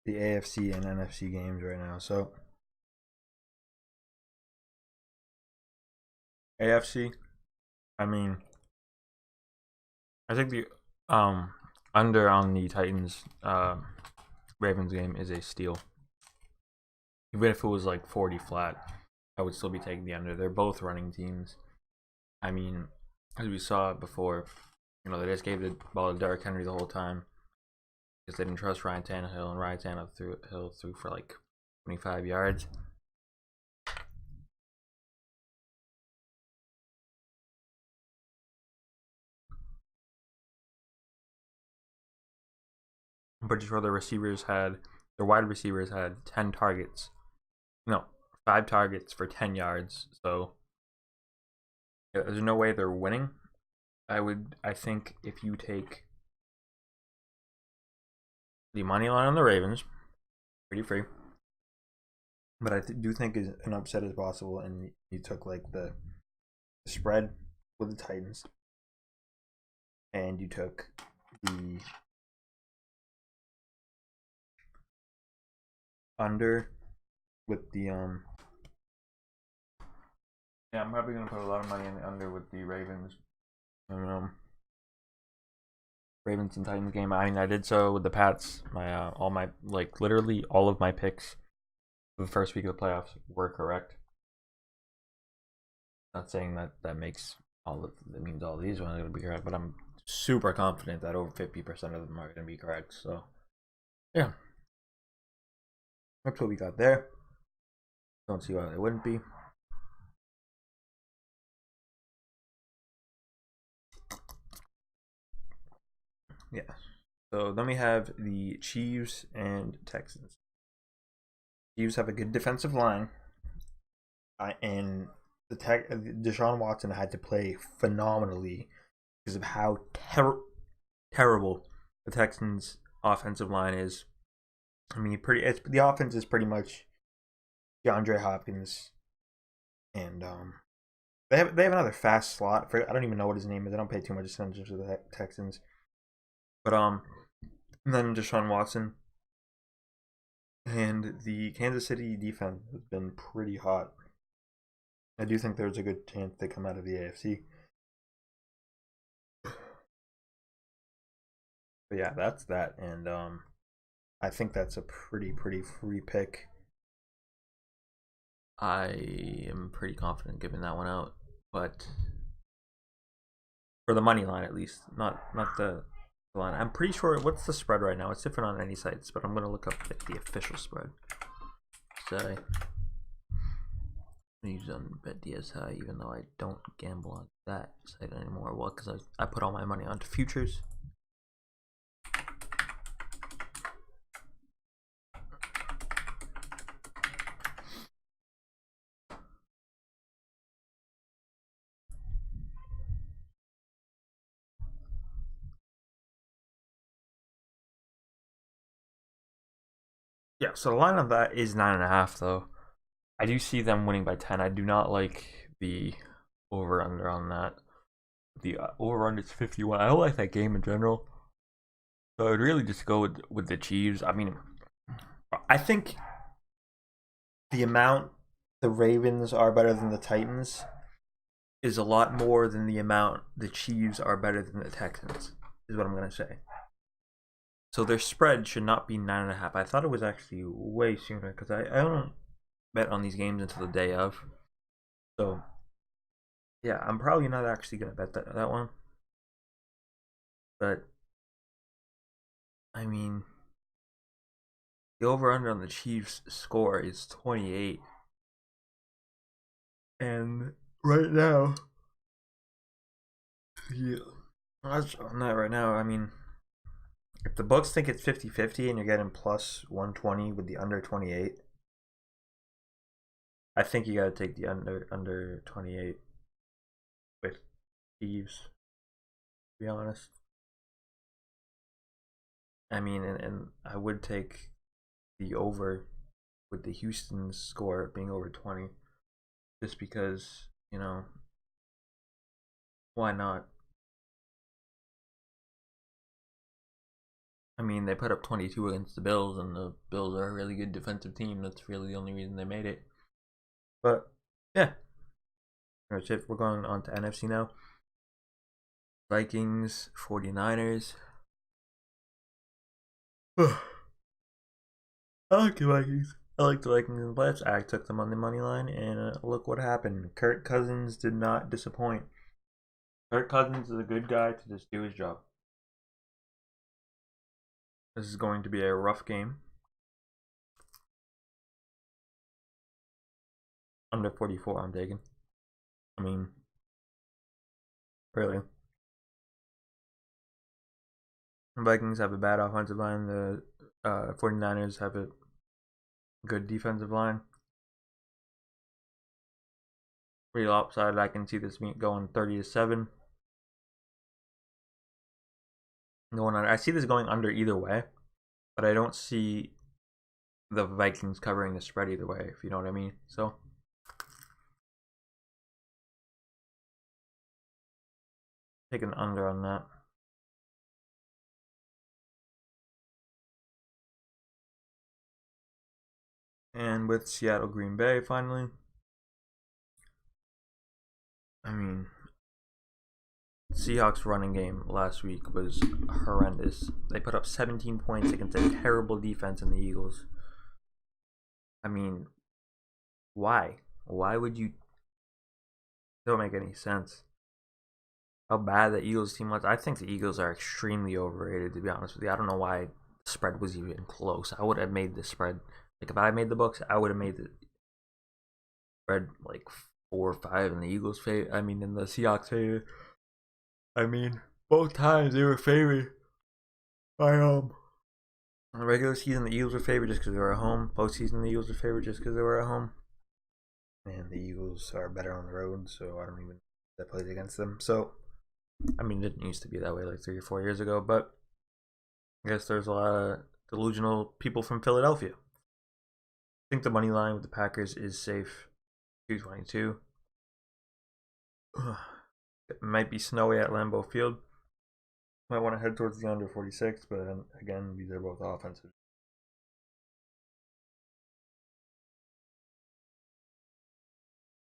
the AFC and NFC games right now. So AFC, I mean, I think the under on the Titans Ravens game is a steal. Even if it was like 40 flat, I would still be taking the under. They're both running teams. I mean, as we saw before, they just gave the ball to Derrick Henry the whole time because they didn't trust Ryan Tannehill, and Ryan Tannehill threw for like 25 yards. I'm pretty sure their wide receivers had 10 targets. No, 5 targets for 10 yards. So there's no way they're winning. I think if you take the money line on the Ravens, pretty free. But I do think an upset is possible, and you took like the spread with the Titans, and you took the under with the Yeah, I'm probably gonna put a lot of money in the under with the Ravens. Ravens and Titans game. I mean, I did so with the Pats. Literally all of my picks for the first week of the playoffs were correct. Not saying that means all these ones are gonna be correct, but I'm super confident that over 50% of them are gonna be correct. So yeah, that's what we got there. Don't see why they wouldn't be. Yeah. So then we have the Chiefs and Texans. Chiefs have a good defensive line, and Deshaun Watson had to play phenomenally because of how terrible the Texans' offensive line is. I mean, the offense is pretty much DeAndre Hopkins, and they have another fast slot. I don't even know what his name is. I don't pay too much attention to the Texans, but and then Deshaun Watson. And the Kansas City defense has been pretty hot. I do think there's a good chance they come out of the AFC. But yeah, that's that. And I think that's a pretty free pick. I am pretty confident giving that one out, but for the money line at least, not the line. I'm pretty sure. What's the spread right now? It's different on any sites, but I'm gonna look up the official spread. Say, use on BetDSI, even though I don't gamble on that site anymore. Well, because I put all my money onto futures. Yeah, so the line on that is 9.5 though. I do see them winning by 10. I do not like the over under on that. The over under is 51. I don't like that game in general. So I'd really just go with the Chiefs. I mean, I think the amount the Ravens are better than the Titans is a lot more than the amount the Chiefs are better than the Texans, is what I'm going to say. So their spread should not be 9.5. I thought it was actually way sooner because I don't bet on these games until the day of. So yeah, I'm probably not actually gonna bet that one. But I mean, the over under on the Chiefs score is 28. And right now, yeah, on that right now, I mean, if the books think it's 50-50 and you're getting plus 120 with the under 28, I think you gotta take the under 28 with Chiefs, to be honest. I mean, and I would take the over with the Houston score being over 20, just because, why not? I mean, they put up 22 against the Bills, and the Bills are a really good defensive team. That's really the only reason they made it. But yeah, that's it. We're going on to NFC now. Vikings, 49ers. I like the Vikings. I like the Vikings in the playoffs. I took them on the money line, and look what happened. Kirk Cousins did not disappoint. Kirk Cousins is a good guy to just do his job. This is going to be a rough game. Under 44, I'm taking. I mean, really. The Vikings have a bad offensive line. The 49ers have a good defensive line. Pretty lopsided. I can see this going 30-7. Going under. I see this going under either way, but I don't see the Vikings covering the spread either way, if you know what I mean. So take an under on that. And with Seattle Green Bay finally. I mean, Seahawks running game last week was horrendous. They put up 17 points against a terrible defense in the Eagles. I mean, why? Why would you? It don't make any sense. How bad the Eagles team was. I think the Eagles are extremely overrated, to be honest with you. I don't know why the spread was even close. I would have made the spread. Like, if I made the books, I would have made the spread like 4 or 5 in the Eagles' favor. I mean, in the Seahawks' favor. I mean, both times they were favored by in the regular season, the Eagles were favored just because they were at home. Postseason, the Eagles were favored just because they were at home. And the Eagles are better on the road, so I don't even that plays against them. So, I mean, it didn't used to be that way like 3 or 4 years ago, but I guess there's a lot of delusional people from Philadelphia. I think the money line with the Packers is safe. 222. It might be snowy at Lambeau Field. Might want to head towards the under 46, but again, these are both offensive.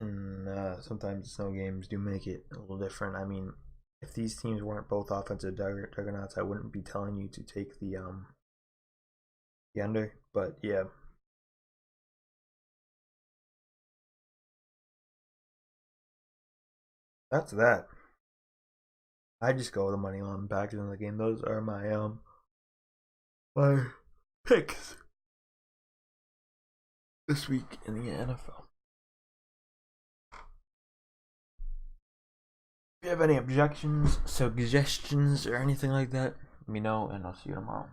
And sometimes snow games do make it a little different. I mean, if these teams weren't both offensive juggernauts, I wouldn't be telling you to take the under. But yeah, that's that. I just go with the money on Packers in the game. Those are my picks this week in the NFL. If you have any objections, suggestions, or anything like that, let me know, and I'll see you tomorrow.